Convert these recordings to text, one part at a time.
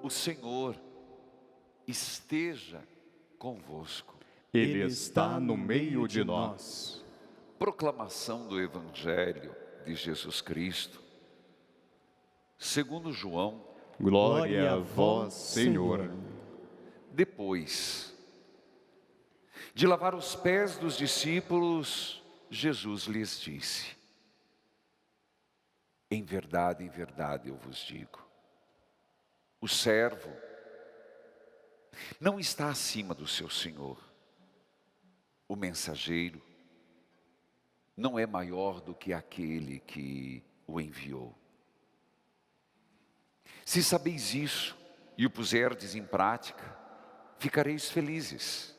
O Senhor esteja convosco. Ele está no meio de nós. Proclamação do Evangelho de Jesus Cristo, segundo João. Glória a vós, Senhor. Depois de lavar os pés dos discípulos, Jesus lhes disse: em verdade eu vos digo, o servo não está acima do seu senhor, o mensageiro não é maior do que aquele que o enviou. Se sabeis isso e o puserdes em prática, ficareis felizes.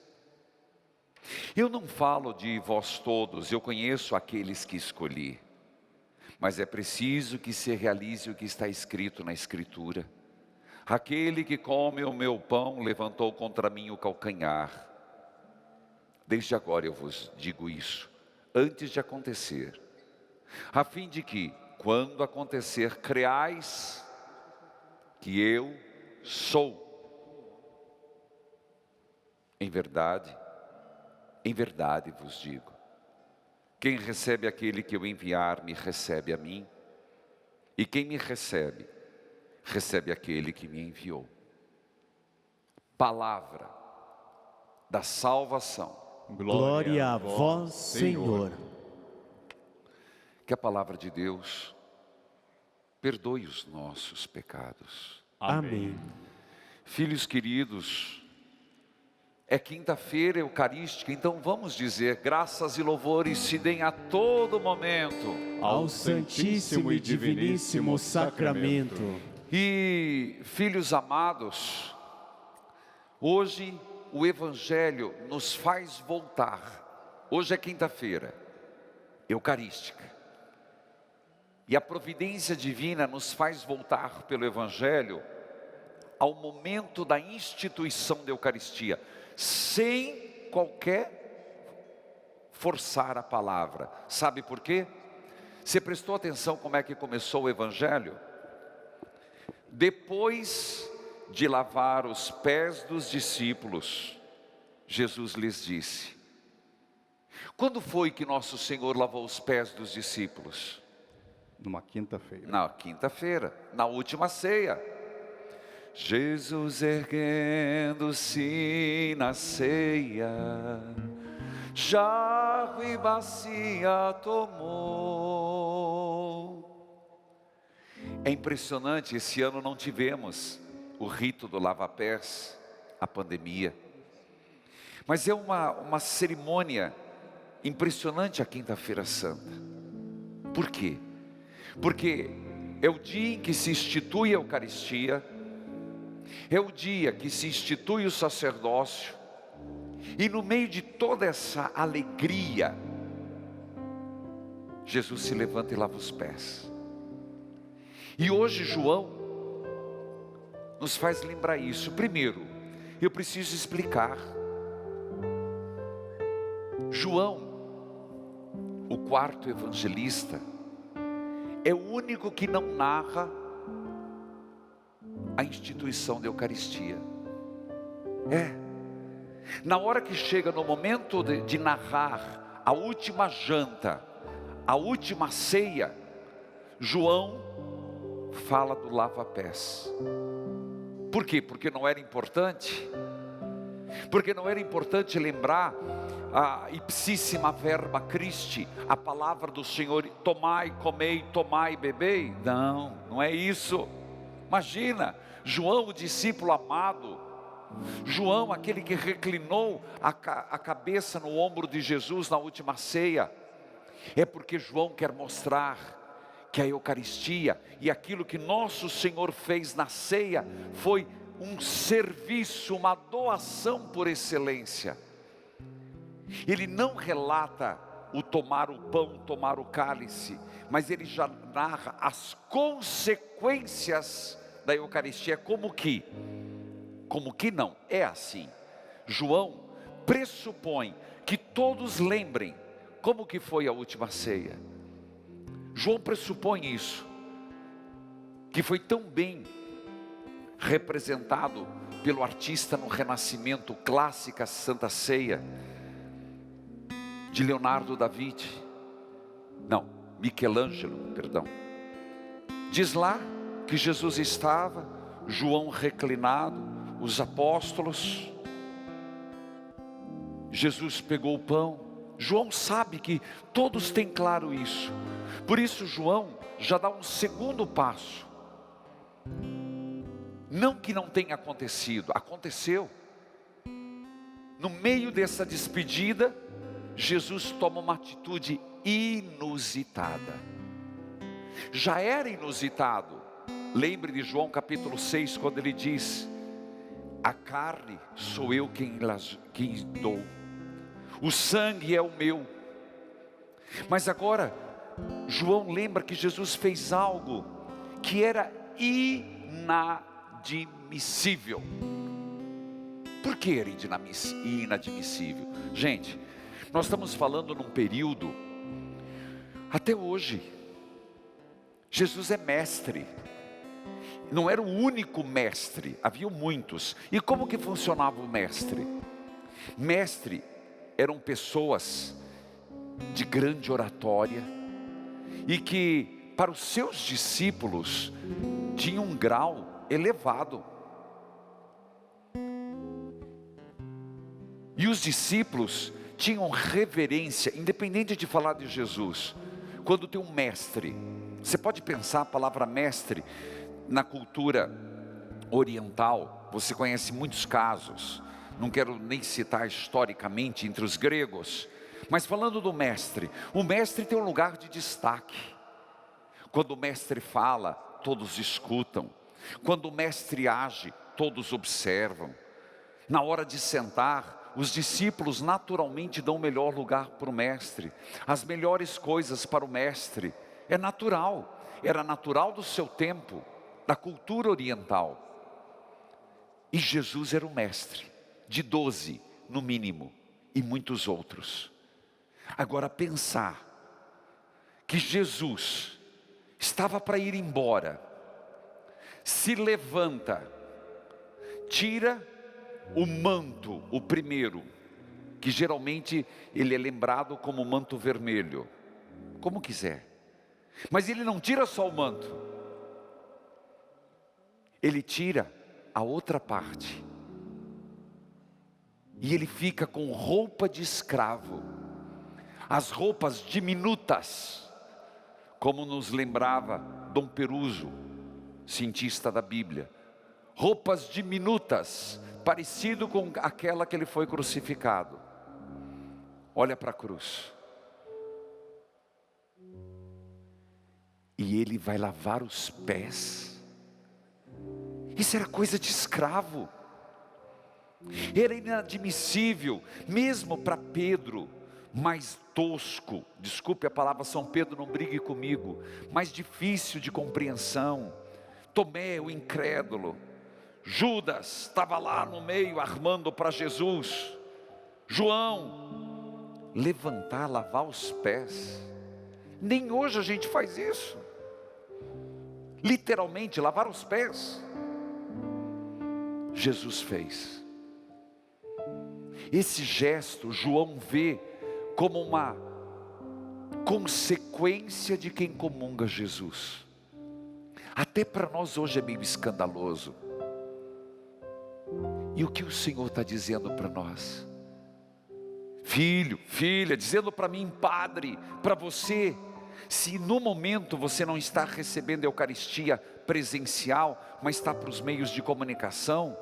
Eu não falo de vós todos, eu conheço aqueles que escolhi, mas é preciso que se realize o que está escrito na Escritura. Aquele que come o meu pão levantou contra mim o calcanhar. Desde agora eu vos digo isso, antes de acontecer, a fim de que, quando acontecer, creais que eu sou. Em verdade vos digo, quem recebe aquele que eu enviar, me recebe a mim, e quem me recebe, recebe aquele que me enviou. Palavra da salvação. Glória a vós, Senhor. Que a palavra de Deus perdoe os nossos pecados. Amém. Filhos queridos, é quinta-feira eucarística, então vamos dizer: graças e louvores se deem a todo momento ao Santíssimo e Diviníssimo Sacramento. E, filhos amados, hoje o Evangelho nos faz voltar. Hoje é quinta-feira eucarística, e a providência divina nos faz voltar pelo Evangelho ao momento da instituição da Eucaristia, sem qualquer forçar a palavra. Sabe por quê? Você prestou atenção como é que começou o Evangelho? Depois de lavar os pés dos discípulos, Jesus lhes disse. Quando foi que nosso Senhor lavou os pés dos discípulos? Numa quinta-feira. Na quinta-feira, na última ceia. Jesus erguendo-se na ceia, jarro e bacia tomou. É impressionante, esse ano não tivemos o rito do lava-pés, a pandemia. Mas é uma cerimônia impressionante a Quinta-feira Santa. Por quê? Porque é o dia em que se institui a Eucaristia, é o dia que se institui o sacerdócio, e no meio de toda essa alegria, Jesus se levanta e lava os pés. E hoje João nos faz lembrar isso. Primeiro, eu preciso explicar. João, o quarto evangelista, é o único que não narra a instituição da Eucaristia. Na hora que chega no momento de narrar a última janta, a última ceia, João fala do lava-pés. Por quê? Porque não era importante? Porque não era importante lembrar a ipsíssima verba Christi, a palavra do Senhor: tomai, comei, tomai, bebei? Não, não é isso. Imagina, João, o discípulo amado, João, aquele que reclinou a cabeça no ombro de Jesus na última ceia, é porque João quer mostrar que a Eucaristia e aquilo que nosso Senhor fez na ceia foi um serviço, uma doação por excelência. Ele não relata o tomar o pão, tomar o cálice, mas ele já narra as consequências da Eucaristia. Como que não, é assim. João pressupõe que todos lembrem como que foi a última ceia. João pressupõe isso, que foi tão bem representado pelo artista no Renascimento, clássica Santa Ceia, de Leonardo da Vinci, Michelangelo, perdão. Diz lá que Jesus estava, João reclinado, os apóstolos. Jesus pegou o pão. João sabe que todos têm claro isso. Por isso João já dá um segundo passo. Não que não tenha acontecido, aconteceu. No meio dessa despedida, Jesus toma uma atitude inusitada. Já era inusitado. Lembre de João capítulo 6, quando ele diz: a carne sou eu quem dou, o sangue é o meu. Mas agora, João lembra que Jesus fez algo que era inadmissível. Por que era inadmissível? Gente, nós estamos falando num período, até hoje, Jesus é mestre. Não era o único mestre, havia muitos. E como que funcionava o mestre? Mestre eram pessoas de grande oratória e que para os seus discípulos tinham um grau elevado. E os discípulos tinham reverência, independente de falar de Jesus. Quando tem um mestre, você pode pensar a palavra mestre. Na cultura oriental, você conhece muitos casos, não quero nem citar historicamente entre os gregos, mas falando do mestre, o mestre tem um lugar de destaque. Quando o mestre fala, todos escutam. Quando o mestre age, todos observam. Na hora de sentar, os discípulos naturalmente dão o melhor lugar para o mestre, as melhores coisas para o mestre. É natural, era natural do seu tempo, da cultura oriental. E Jesus era o mestre, de 12 no mínimo, e muitos outros. Agora pensar que Jesus estava para ir embora, se levanta, tira o manto, o primeiro, que geralmente ele é lembrado como manto vermelho, como quiser, mas ele não tira só o manto, ele tira a outra parte, e ele fica com roupa de escravo, as roupas diminutas, como nos lembrava Dom Peruso, cientista da Bíblia, roupas diminutas, parecido com aquela que ele foi crucificado. Olha para a cruz, e ele vai lavar os pés. Isso era coisa de escravo, era inadmissível, mesmo para Pedro, mais tosco, desculpe a palavra, São Pedro, não brigue comigo, mais difícil de compreensão. Tomé, o incrédulo, Judas, estava lá no meio armando para Jesus, João, levantar, lavar os pés, nem hoje a gente faz isso, literalmente lavar os pés. Jesus fez. Esse gesto João vê como uma consequência de quem comunga Jesus. Até para nós hoje é meio escandaloso. E o que o Senhor está dizendo para nós? Filho, filha, dizendo para mim, padre, para você, se no momento você não está recebendo a Eucaristia presencial, mas está para os meios de comunicação,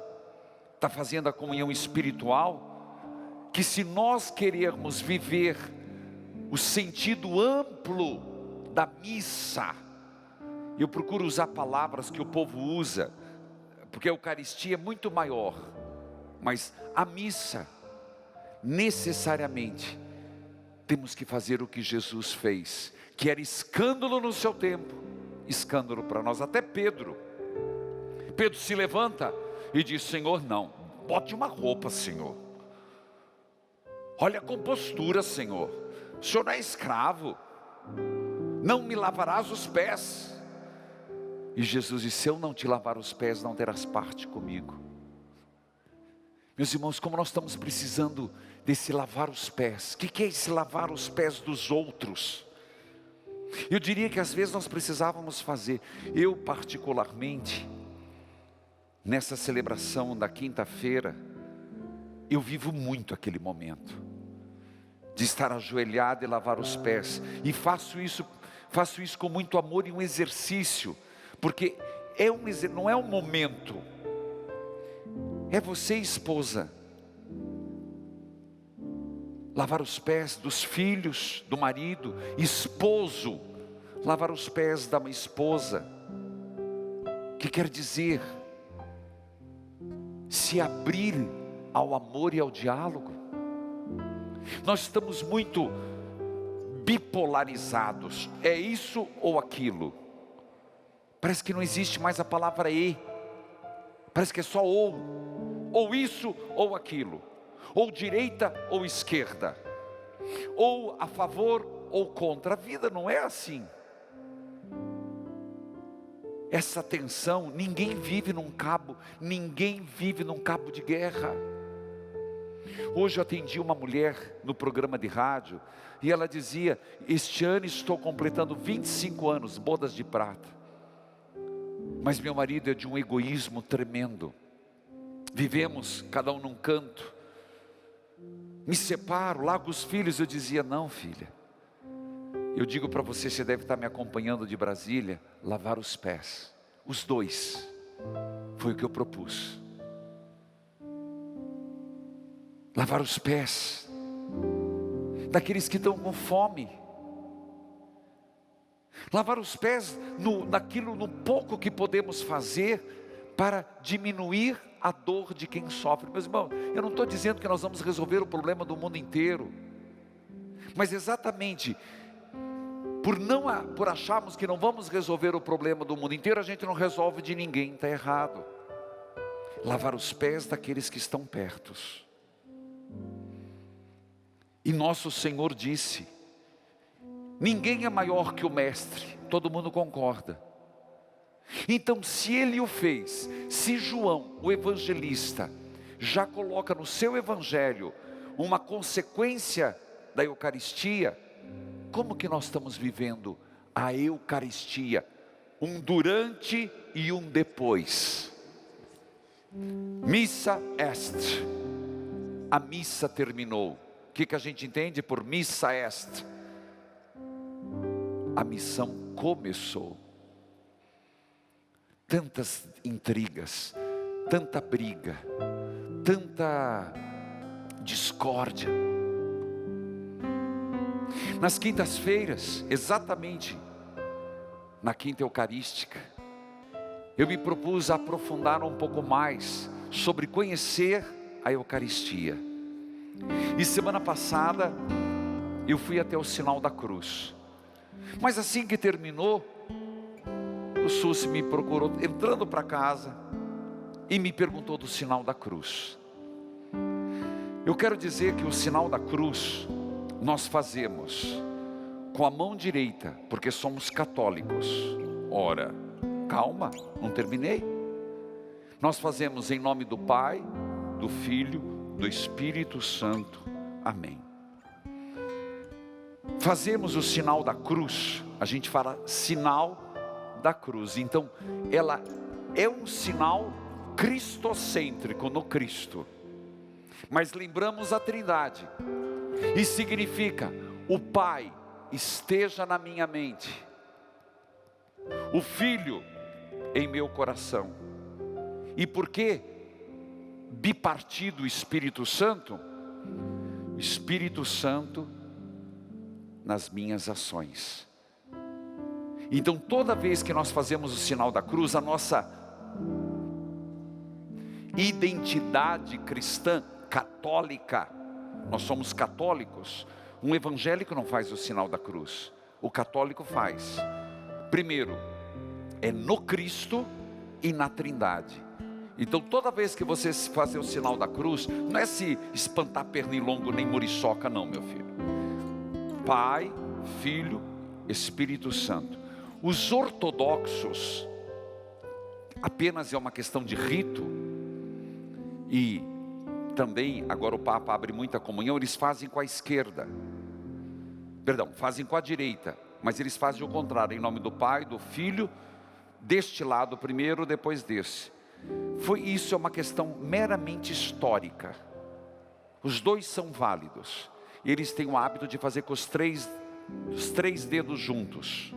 está fazendo a comunhão espiritual, que se nós querermos viver o sentido amplo da missa, eu procuro usar palavras que o povo usa, porque a Eucaristia é muito maior, mas a missa, necessariamente, temos que fazer o que Jesus fez, que era escândalo no seu tempo, escândalo para nós. Até Pedro se levanta e diz: Senhor, não, bote uma roupa, Senhor, olha a compostura, Senhor, o Senhor não é escravo, não me lavarás os pés. E Jesus disse: se eu não te lavar os pés, não terás parte comigo. Meus irmãos, como nós estamos precisando desse lavar os pés. O que é esse lavar os pés dos outros? Eu diria que às vezes nós precisávamos fazer. Eu particularmente, nessa celebração da quinta-feira, eu vivo muito aquele momento de estar ajoelhado e lavar os pés. E faço isso com muito amor e um exercício. Porque não é um momento. É você, esposa, lavar os pés dos filhos, do marido. Esposo, lavar os pés da esposa. Que quer dizer se abrir ao amor e ao diálogo. Nós estamos muito bipolarizados. É isso ou aquilo. Parece que não existe mais a palavra e. Parece que é só ou isso ou aquilo, ou direita ou esquerda, ou a favor ou contra. A vida não é assim. Essa tensão, ninguém vive num cabo de guerra. Hoje eu atendi uma mulher no programa de rádio, e ela dizia: este ano estou completando 25 anos, bodas de prata. Mas meu marido é de um egoísmo tremendo. Vivemos cada um num canto. Me separo, largo os filhos. Eu dizia: não, filha, eu digo para você, você deve estar me acompanhando de Brasília, lavar os pés, os dois. Foi o que eu propus. Lavar os pés daqueles que estão com fome. Lavar os pés no pouco que podemos fazer para diminuir a dor de quem sofre. Meus irmãos, eu não estou dizendo que nós vamos resolver o problema do mundo inteiro, mas exatamente por acharmos que não vamos resolver o problema do mundo inteiro, a gente não resolve de ninguém. Está errado. Lavar os pés daqueles que estão perto. E nosso Senhor disse: ninguém é maior que o mestre. Todo mundo concorda. Então, se ele o fez, se João, o evangelista, já coloca no seu evangelho uma consequência da Eucaristia, como que nós estamos vivendo a Eucaristia? Um durante e um depois. Missa est. A missa terminou. O que a gente entende por missa est? A missão começou. Tantas intrigas, tanta briga, tanta discórdia. Nas quintas-feiras, exatamente na quinta eucarística, eu me propus a aprofundar um pouco mais sobre conhecer a Eucaristia. E semana passada eu fui até o sinal da cruz. Mas assim que terminou, o Susi me procurou, entrando para casa, e me perguntou do sinal da cruz. Eu quero dizer que o sinal da cruz nós fazemos com a mão direita, porque somos católicos. Ora, calma, não terminei. Nós fazemos em nome do Pai, do Filho, do Espírito Santo. Amém. Fazemos o sinal da cruz, a gente fala sinal da cruz. Então, ela é um sinal cristocêntrico no Cristo. Mas lembramos a Trindade. E significa: o Pai esteja na minha mente, o Filho em meu coração. E por que bipartido Espírito Santo? Espírito Santo nas minhas ações. Então, toda vez que nós fazemos o sinal da cruz, a nossa identidade cristã, católica, nós somos católicos. Um evangélico não faz o sinal da cruz, o católico faz. Primeiro, é no Cristo e na Trindade. Então, toda vez que você fazer o sinal da cruz, não é se espantar pernilongo nem muriçoca não, meu filho. Pai, Filho, Espírito Santo. Os ortodoxos apenas é uma questão de rito. E também, agora o Papa abre muita comunhão, eles fazem com a esquerda. Perdão, fazem com a direita, mas eles fazem o contrário, em nome do Pai, do Filho, deste lado primeiro, depois desse. Isso é uma questão meramente histórica. Os dois são válidos. Eles têm o hábito de fazer com os três dedos juntos,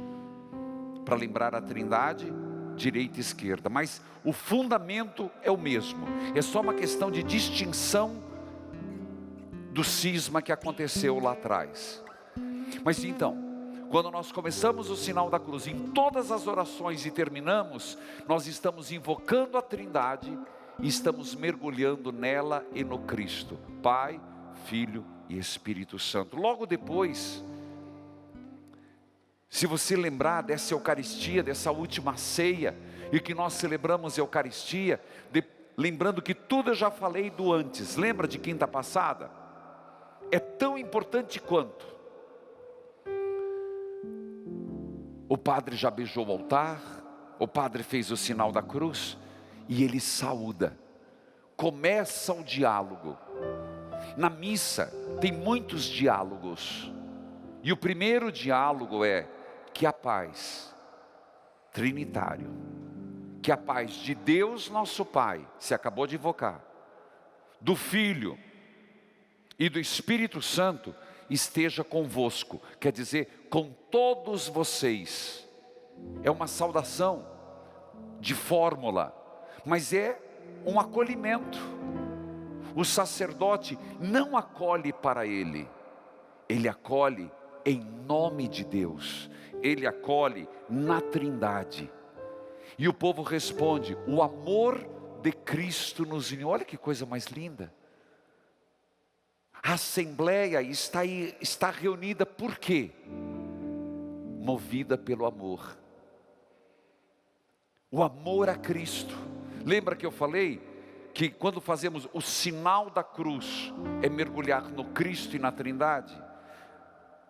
para lembrar a Trindade, direita e esquerda. Mas o fundamento é o mesmo. É só uma questão de distinção do cisma que aconteceu lá atrás. Mas então, quando nós começamos o sinal da cruz, em todas as orações e terminamos, nós estamos invocando a Trindade e estamos mergulhando nela e no Cristo, Pai, Filho e Espírito Santo. Logo depois, se você lembrar dessa Eucaristia, dessa última ceia, e que nós celebramos a Eucaristia, lembrando que tudo eu já falei do antes, lembra de quinta passada? É tão importante quanto. O padre já beijou o altar, o padre fez o sinal da cruz, e ele saúda. Começa o diálogo. Na missa tem muitos diálogos, e o primeiro diálogo é: que a paz, trinitário, que a paz de Deus nosso Pai, se acabou de invocar, do Filho e do Espírito Santo, esteja convosco, quer dizer, com todos vocês. É uma saudação de fórmula, mas é um acolhimento. O sacerdote não acolhe para ele, ele acolhe em nome de Deus, ele acolhe na Trindade. E o povo responde: o amor de Cristo nos uniu. Olha que coisa mais linda. A assembleia está reunida por quê? Movida pelo amor. O amor a Cristo. Lembra que eu falei que quando fazemos o sinal da cruz, é mergulhar no Cristo e na Trindade?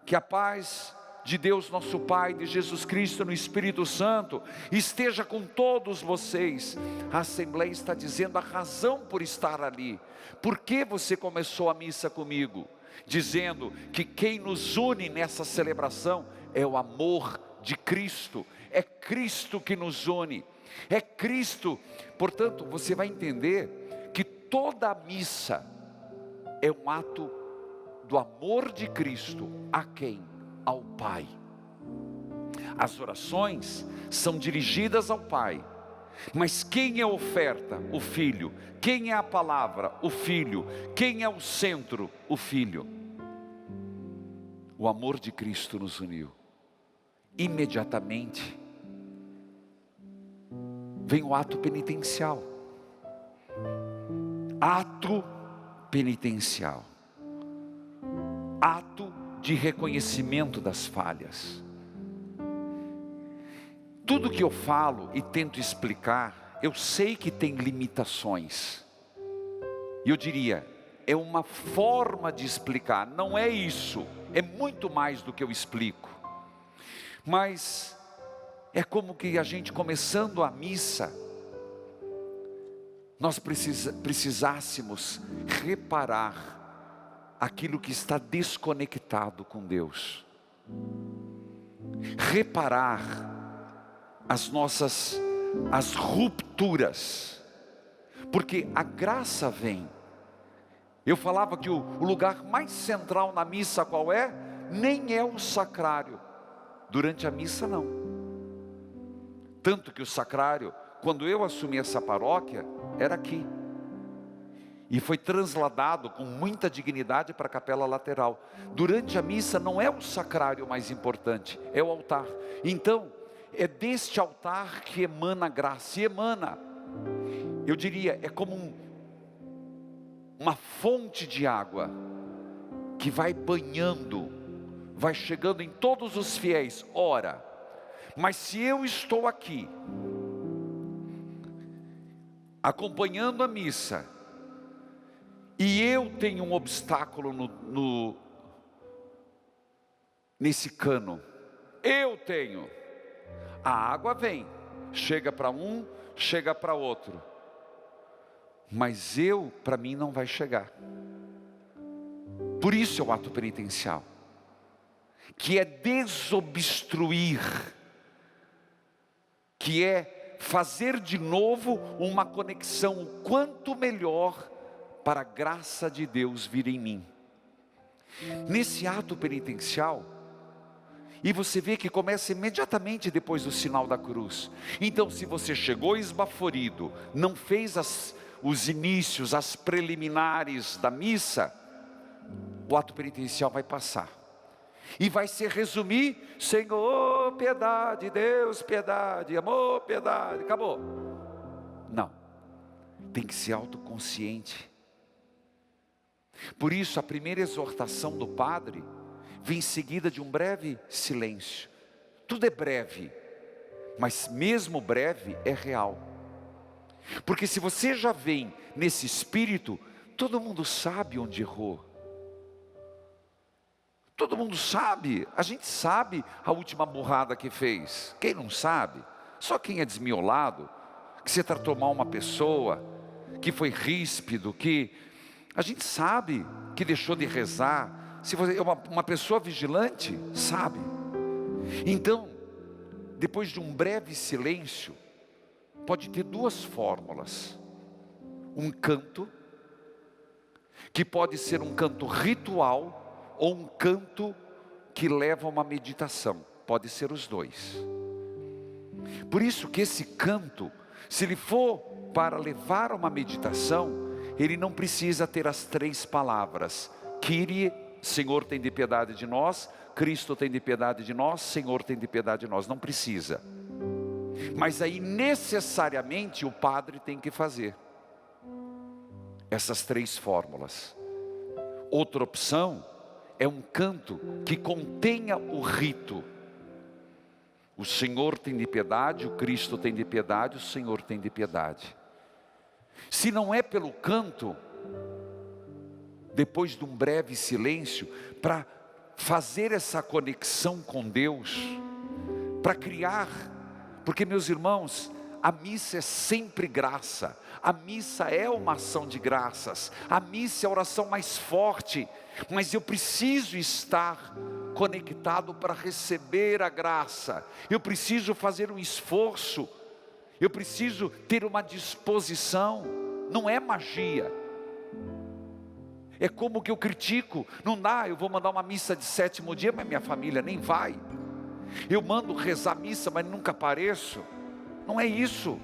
Que a paz de Deus nosso Pai, de Jesus Cristo, no Espírito Santo, esteja com todos vocês. A Assembleia está dizendo a razão por estar ali. Por que você começou a missa comigo? Dizendo que quem nos une nessa celebração é o amor de Cristo. É Cristo que nos une. É Cristo. Portanto, você vai entender que toda a missa é um ato do amor de Cristo. A quem? Ao Pai. As orações são dirigidas ao Pai, mas quem é a oferta? O Filho. Quem é a palavra? O Filho. Quem é o centro? O Filho. O amor de Cristo nos uniu. Imediatamente vem o ato penitencial. Ato penitencial. Ato de reconhecimento das falhas. Tudo que eu falo e tento explicar, eu sei que tem limitações. E eu diria, é uma forma de explicar, não é isso, é muito mais do que eu explico. Mas é como que a gente começando a missa, nós precisássemos reparar aquilo que está desconectado com Deus. Reparar as rupturas. Porque a graça vem. Eu falava que o lugar mais central na missa qual é? Nem é o sacrário. Durante a missa não. Tanto que o sacrário, quando eu assumi essa paróquia, era aqui. E foi transladado com muita dignidade para a capela lateral. Durante a missa não é o sacrário mais importante, é o altar. Então, é deste altar que emana graça. E emana, eu diria, é como uma fonte de água que vai banhando, vai chegando em todos os fiéis. Ora, mas se eu estou aqui, acompanhando a missa, e eu tenho um obstáculo nesse cano, eu tenho, a água vem, chega para um, chega para outro. Mas para mim não vai chegar. Por isso é o ato penitencial, que é desobstruir, que é fazer de novo uma conexão o quanto melhor para a graça de Deus vir em mim. Nesse ato penitencial, e você vê que começa imediatamente depois do sinal da cruz. Então, se você chegou esbaforido, não fez os inícios, as preliminares da missa, o ato penitencial vai passar. E vai se resumir: Senhor, piedade, Deus, piedade, amor, piedade, acabou. Não, tem que ser autoconsciente. Por isso a primeira exortação do padre vem seguida de um breve silêncio. Tudo é breve, mas mesmo breve é real. Porque se você já vem nesse espírito, todo mundo sabe onde errou. Todo mundo sabe, a gente sabe a última burrada que fez. Quem não sabe? Só quem é desmiolado, que você tratou mal uma pessoa, que foi ríspido, que a gente sabe que deixou de rezar. Se você é uma pessoa vigilante, sabe. Então, depois de um breve silêncio, pode ter duas fórmulas. Um canto, que pode ser um canto ritual, ou um canto que leva a uma meditação. Pode ser os dois. Por isso que esse canto, se ele for para levar a uma meditação, ele não precisa ter as três palavras: Kyrie, Senhor tem de piedade de nós; Cristo tem de piedade de nós; Senhor tem de piedade de nós. Não precisa. Mas aí necessariamente o padre tem que fazer essas três fórmulas. Outra opção é um canto que contenha o rito. O Senhor tem de piedade, o Cristo tem de piedade, o Senhor tem de piedade. Se não é pelo canto, depois de um breve silêncio, para fazer essa conexão com Deus, para criar, porque meus irmãos, a missa é sempre graça, a missa é uma ação de graças, a missa é a oração mais forte, mas eu preciso estar conectado para receber a graça, eu preciso fazer um esforço, eu preciso ter uma disposição. Não é magia. É como que eu critico: não dá, eu vou mandar uma missa de 7º dia, mas minha família nem vai. Eu mando rezar missa, mas nunca apareço. Não é isso.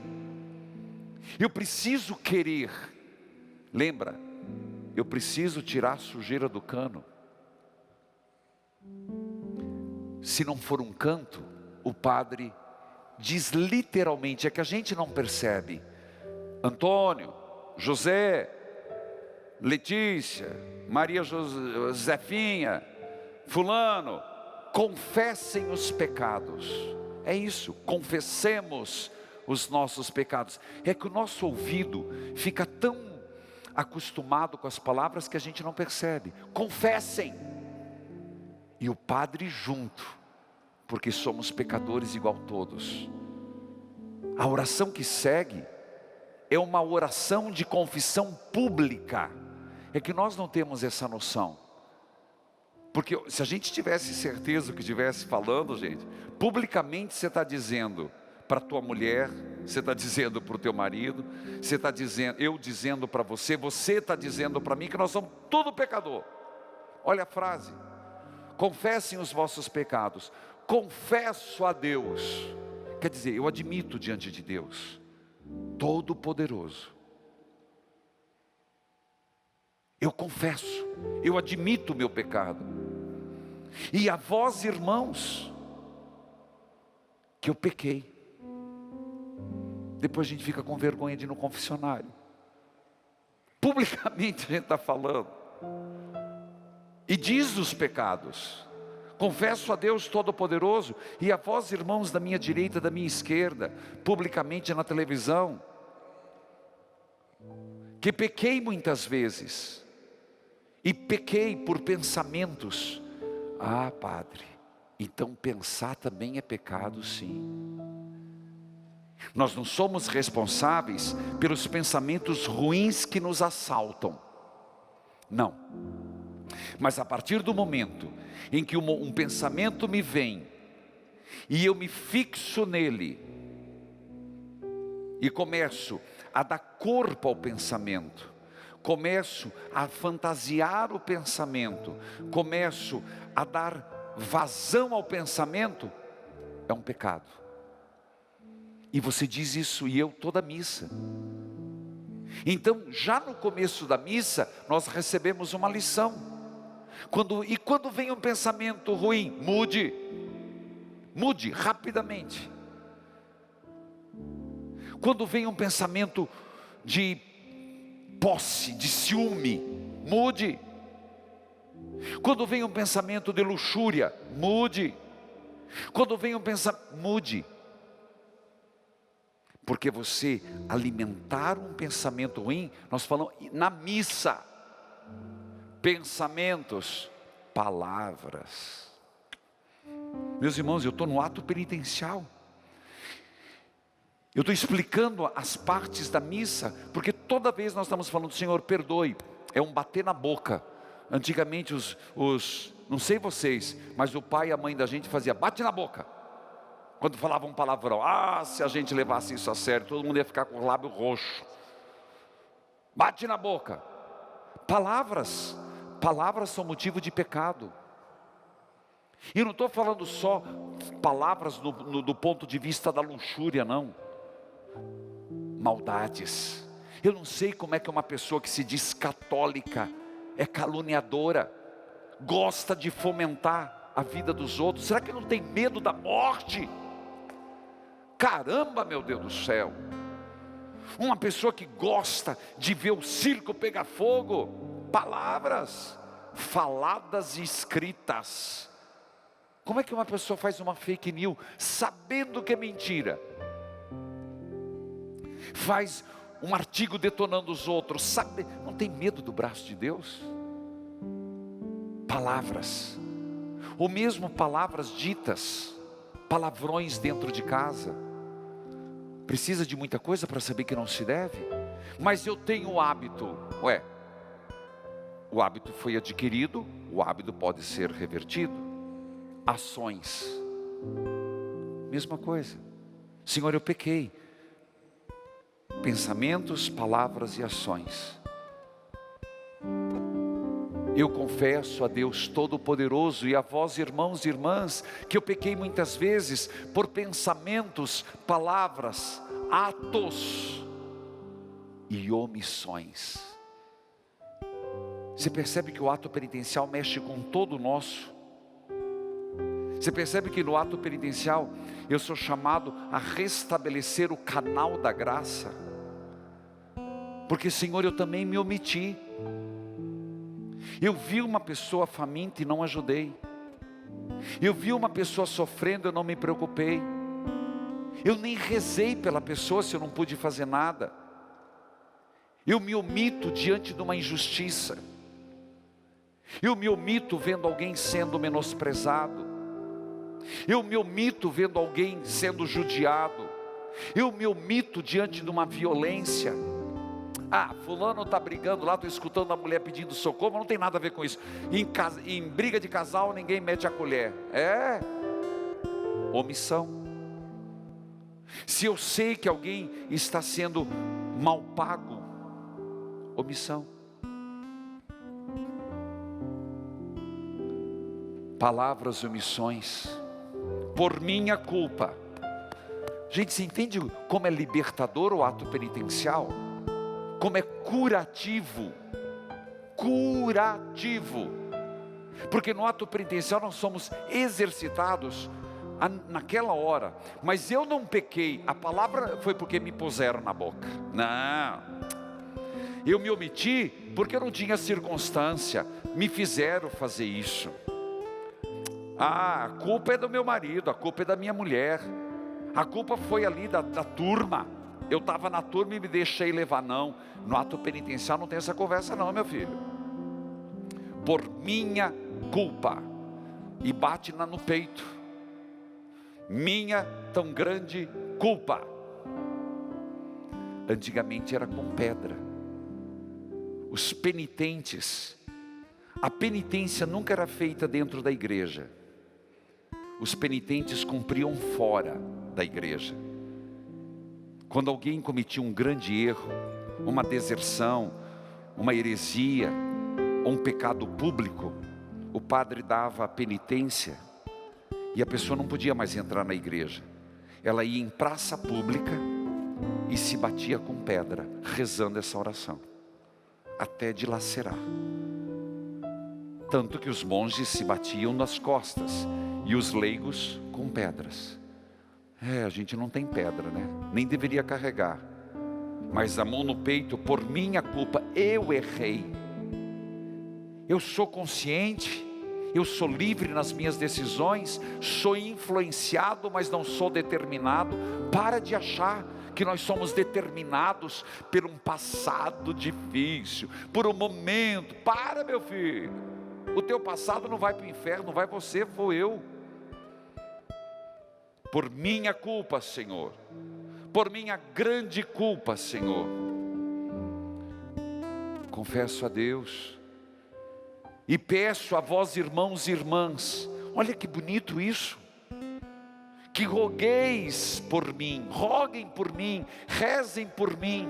Eu preciso querer. Lembra? Eu preciso tirar a sujeira do cano. Se não for um canto, o padre diz literalmente, é que a gente não percebe: Antônio, José, Letícia, Maria Josefinha, fulano, confessem os pecados. É isso, confessemos os nossos pecados. É que o nosso ouvido fica tão acostumado com as palavras que a gente não percebe. Confessem. E o padre junto, porque somos pecadores igual todos. A oração que segue é uma oração de confissão pública. É que nós não temos essa noção. Porque se a gente tivesse certeza do que estivesse falando, gente, publicamente você está dizendo para a tua mulher, você está dizendo para o teu marido, você está dizendo, eu dizendo para você, você está dizendo para mim que nós somos tudo pecador. Olha a frase: confessem os vossos pecados. Confesso a Deus. Quer dizer, eu admito diante de Deus Todo-Poderoso. Eu confesso, eu admito o meu pecado. E a vós, irmãos, que eu pequei. Depois a gente fica com vergonha de ir no confessionário. Publicamente a gente está falando. E diz os pecados. Confesso a Deus Todo-Poderoso e a vós, irmãos, da minha direita, da minha esquerda, publicamente na televisão, que pequei muitas vezes. E pequei por pensamentos. Ah, padre, então pensar também é pecado, sim. Nós não somos responsáveis pelos pensamentos ruins que nos assaltam. Não. Mas a partir do momento em que um pensamento me vem, e eu me fixo nele, e começo a dar corpo ao pensamento, começo a fantasiar o pensamento, começo a dar vazão ao pensamento, é um pecado. E você diz isso e eu toda missa. Então já no começo da missa nós recebemos uma lição. Quando vem um pensamento ruim, mude rapidamente. Quando vem um pensamento de posse, de ciúme, mude. Quando vem um pensamento de luxúria, mude. Quando vem um pensamento, mude. Porque você alimentar um pensamento ruim, nós falamos na missa, pensamentos, palavras. Meus irmãos, eu estou no ato penitencial. Eu estou explicando as partes da missa, porque toda vez nós estamos falando, Senhor, perdoe, é um bater na boca. Antigamente não sei vocês, mas o pai e a mãe da gente fazia, bate na boca. Quando falava um palavrão, se a gente levasse isso a sério, todo mundo ia ficar com o lábio roxo. Bate na boca. Palavras são motivo de pecado. E eu não estou falando só palavras do ponto de vista da luxúria, não. Maldades. Eu não sei como é que uma pessoa que se diz católica é caluniadora, gosta de fomentar a vida dos outros. Será que não tem medo da morte? Caramba, meu Deus do céu. Uma pessoa que gosta de ver o circo pegar fogo. Palavras faladas e escritas. Como é que uma pessoa faz uma fake news sabendo que é mentira? Faz um artigo detonando os outros, sabe? Não tem medo do braço de Deus? Palavras, ou mesmo palavras ditas, palavrões dentro de casa. Precisa de muita coisa para saber que não se deve? Mas eu tenho o hábito. O hábito foi adquirido, o hábito pode ser revertido. Ações, mesma coisa. Senhor, eu pequei. Pensamentos, palavras e ações. Eu confesso a Deus Todo-Poderoso e a vós, irmãos e irmãs, que eu pequei muitas vezes por pensamentos, palavras, atos e omissões. Você percebe que o ato penitencial mexe com todo o nosso? Você percebe que no ato penitencial eu sou chamado a restabelecer o canal da graça? Porque, Senhor, eu também me omiti. Eu vi uma pessoa faminta e não ajudei. Eu vi uma pessoa sofrendo e eu não me preocupei. Eu nem rezei pela pessoa se eu não pude fazer nada. Eu me omito diante de uma injustiça. Eu me omito vendo alguém sendo menosprezado. Eu me omito vendo alguém sendo judiado. Eu me omito diante de uma violência. Fulano está brigando lá, estou escutando a mulher pedindo socorro, mas não tem nada a ver com isso. Em briga de casal ninguém mete a colher. Omissão. Se eu sei que alguém está sendo mal pago, omissão. Palavras, omissões, por minha culpa. Gente, você entende como é libertador o ato penitencial? Como é curativo. Curativo. Porque no ato penitencial nós somos exercitados naquela hora. Mas eu não pequei, a palavra foi porque me puseram na boca. Não. Eu me omiti porque eu não tinha circunstância. Me fizeram fazer isso. A culpa é do meu marido, a culpa é da minha mulher. A culpa foi ali da turma. Eu estava na turma e me deixei levar. Não, no ato penitencial não tem essa conversa não, meu filho. Por minha culpa. E bate no peito. Minha tão grande culpa. antigamente era com pedra. Os penitentes, a penitência nunca era feita dentro da igreja. Os penitentes cumpriam fora da igreja. Quando alguém cometia um grande erro, uma deserção, uma heresia, ou um pecado público, o padre dava a penitência e a pessoa não podia mais entrar na igreja. Ela ia em praça pública e se batia com pedra, rezando essa oração, até dilacerar. Tanto que os monges se batiam nas costas e os leigos com pedras. A gente não tem pedra, né? Nem deveria carregar. Mas a mão no peito, por minha culpa, eu errei. Eu sou consciente, eu sou livre nas minhas decisões, sou influenciado, mas não sou determinado. Para de achar que nós somos determinados por um passado difícil, por um momento. Para, meu filho. O teu passado não vai para o inferno, não vai você, vou eu. Por minha culpa, Senhor, por minha grande culpa, Senhor, confesso a Deus e peço a vós, irmãos e irmãs, olha que bonito isso, que rogueis por mim, roguem por mim, rezem por mim.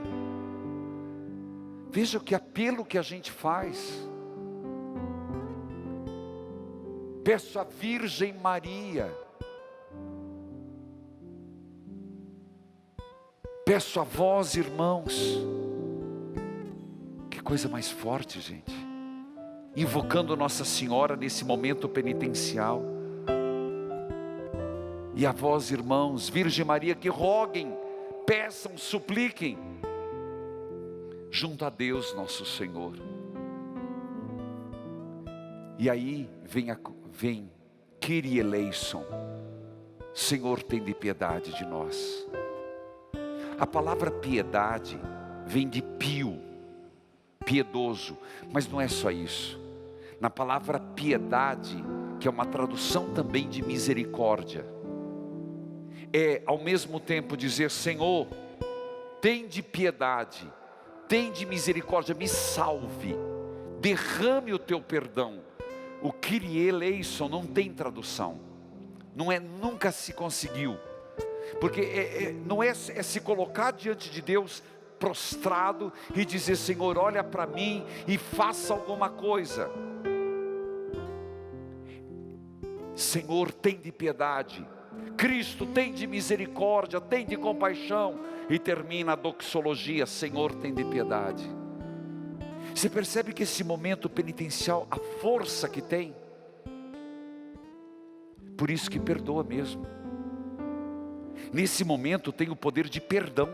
Veja que apelo que a gente faz. Peço à Virgem Maria, peço a vós, irmãos. Que coisa mais forte, gente. Invocando Nossa Senhora nesse momento penitencial. E a vós, irmãos, Virgem Maria, que roguem, peçam, supliquem, junto a Deus nosso Senhor. E aí vem Kyrie eleison, Senhor, tem de piedade de nós. A palavra piedade vem de pio, piedoso, mas não é só isso. Na palavra piedade, que é uma tradução também de misericórdia, é ao mesmo tempo dizer: Senhor, tem de piedade, tem de misericórdia, me salve, derrame o teu perdão. O Kyrie eleison não tem tradução, nunca se conseguiu. Porque não é se colocar diante de Deus prostrado e dizer: Senhor, olha para mim e faça alguma coisa. Senhor, tem de piedade, Cristo, tem de misericórdia, tem de compaixão. E termina a doxologia: Senhor, tem de piedade. Você percebe que esse momento penitencial, a força que tem, por isso que perdoa mesmo. Nesse momento tem o poder de perdão.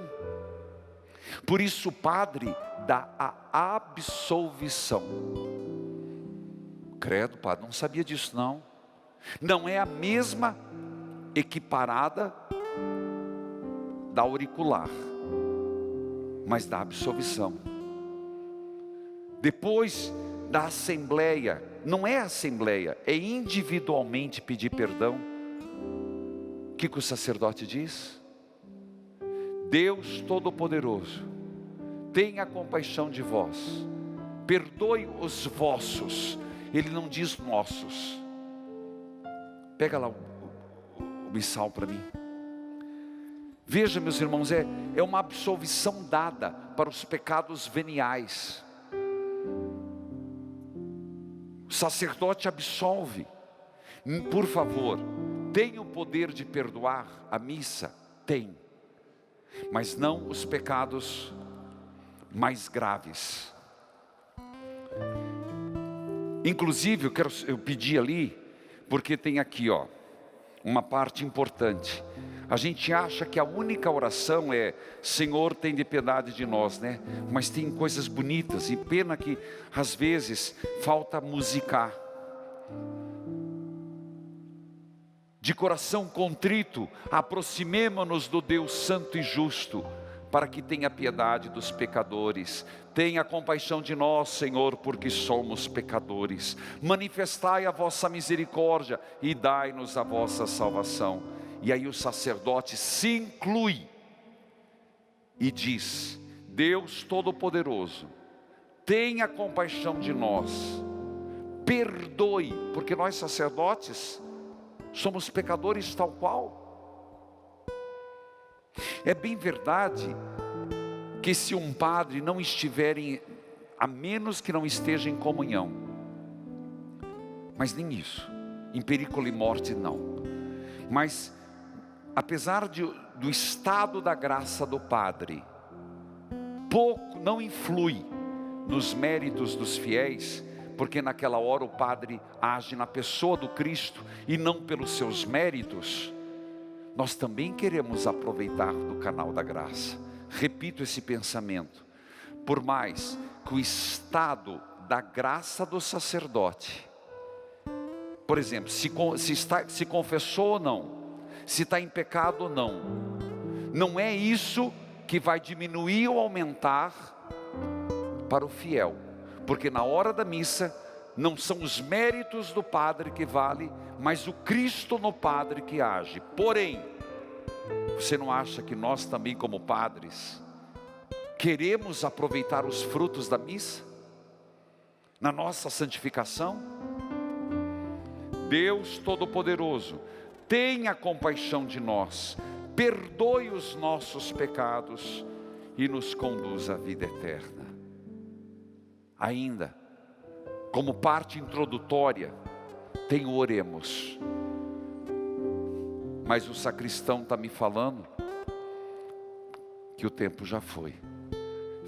Por isso o padre dá a absolvição. Credo, padre, não sabia disso não. Não é a mesma equiparada da auricular, mas da absolvição. Depois da assembleia, não é assembleia, é individualmente pedir perdão. O que o sacerdote diz? Deus Todo-Poderoso, tenha compaixão de vós, perdoe os vossos. Ele não diz nossos. Pega lá o missal para mim. Veja, meus irmãos, é uma absolvição dada para os pecados veniais. O sacerdote absolve. Por favor, tem o poder de perdoar a missa? Tem. Mas não os pecados mais graves. Inclusive, eu pedi ali, porque tem aqui, uma parte importante. A gente acha que a única oração é: Senhor, tem de piedade de nós, né? Mas tem coisas bonitas, e pena que às vezes falta musicar. De coração contrito, aproximemo-nos do Deus Santo e Justo, para que tenha piedade dos pecadores. Tenha compaixão de nós, Senhor, porque somos pecadores. Manifestai a vossa misericórdia e dai-nos a vossa salvação. E aí o sacerdote se inclui e diz: Deus Todo-Poderoso, tenha compaixão de nós, perdoe, porque nós sacerdotes somos pecadores tal qual. É bem verdade que se um padre não estiver a menos que não esteja em comunhão, mas nem isso, em perigo de morte não, mas apesar do estado da graça do padre, pouco não influi nos méritos dos fiéis, porque naquela hora o padre age na pessoa do Cristo e não pelos seus méritos. Nós também queremos aproveitar do canal da graça. Repito esse pensamento: por mais que o estado da graça do sacerdote, por exemplo, se confessou ou não, se está em pecado ou não, não é isso que vai diminuir ou aumentar para o fiel, porque na hora da missa não são os méritos do padre que vale, mas o Cristo no padre que age. Porém, você não acha que nós também, como padres, queremos aproveitar os frutos da missa na nossa santificação? Deus Todo-Poderoso, tenha compaixão de nós, perdoe os nossos pecados e nos conduz à vida eterna. Ainda, como parte introdutória, tem o oremos. Mas o sacristão está me falando que o tempo já foi.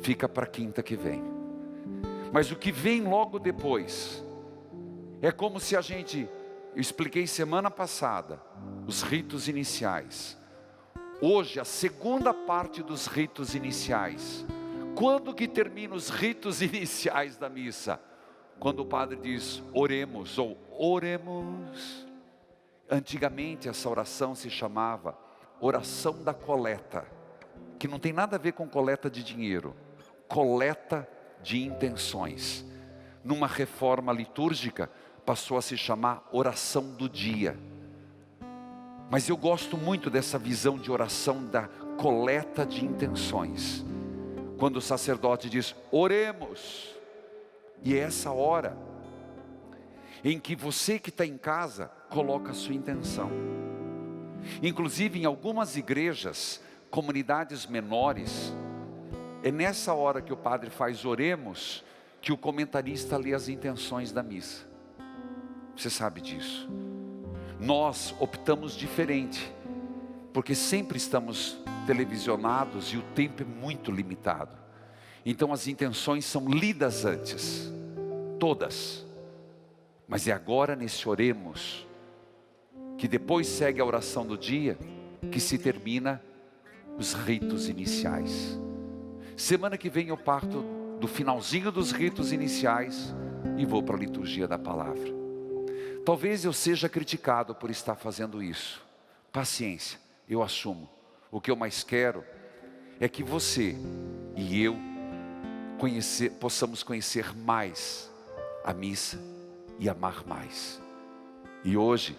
Fica para quinta que vem. Mas o que vem logo depois é como se eu expliquei semana passada, os ritos iniciais. Hoje, a segunda parte dos ritos iniciais. Quando que termina os ritos iniciais da missa? Quando o padre diz, oremos, ou oremos. Antigamente essa oração se chamava oração da coleta, que não tem nada a ver com coleta de dinheiro, coleta de intenções. Numa reforma litúrgica, passou a se chamar oração do dia. Mas eu gosto muito dessa visão de oração da coleta de intenções. Quando o sacerdote diz, oremos, e é essa hora em que você que está em casa, coloca a sua intenção. Inclusive em algumas igrejas, comunidades menores, é nessa hora que o padre faz oremos, que o comentarista lê as intenções da missa. Você sabe disso. Nós optamos diferente, porque sempre estamos televisionados e o tempo é muito limitado. Então as intenções são lidas antes, todas. Mas é agora nesse oremos, que depois segue a oração do dia, que se termina os ritos iniciais. Semana que vem eu parto do finalzinho dos ritos iniciais e vou para a liturgia da palavra. Talvez eu seja criticado por estar fazendo isso. Paciência, eu assumo. O que eu mais quero é que você e eu possamos conhecer mais a missa e amar mais. E hoje,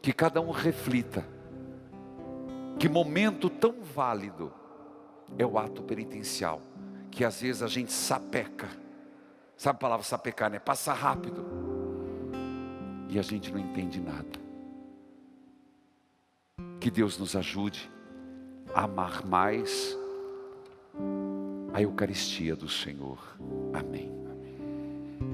que cada um reflita, que momento tão válido é o ato penitencial, que às vezes a gente sapeca. Sabe a palavra sapecar, né? Passa rápido. E a gente não entende nada. Que Deus nos ajude a amar mais a Eucaristia do Senhor. Amém.